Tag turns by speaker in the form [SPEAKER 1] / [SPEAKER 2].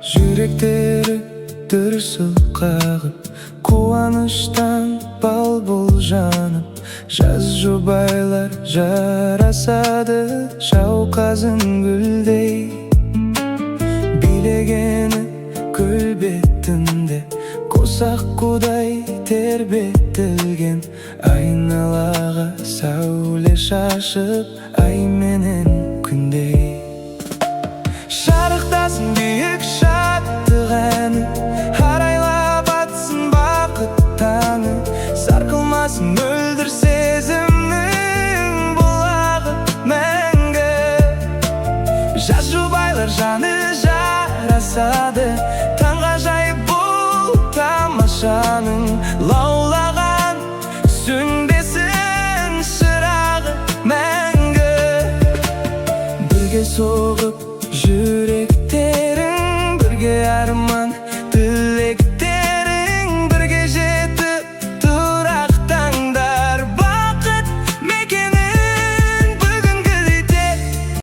[SPEAKER 1] Жүректері дүрсіл қағып, қуаныштан бал-бұл жанып, жаз жұбайлар жарасады жауқазын гүлдей. Билегені көл бетінде қосақ қудай тербетілген, айналаға сәуле шашып ай менен күндей. Шарықтасын биік шаттық әні, арайлап атсын бақыт таңы, сарқылмасын мөлдір сезімнің бұлағы мәңгі. Жаз жұбайлар жаны жарасады, таңғажайып бұл тамашаның, лаулаған сөнбесін шырағы мәңгі. Бірге соғып жүректерің, бірге арман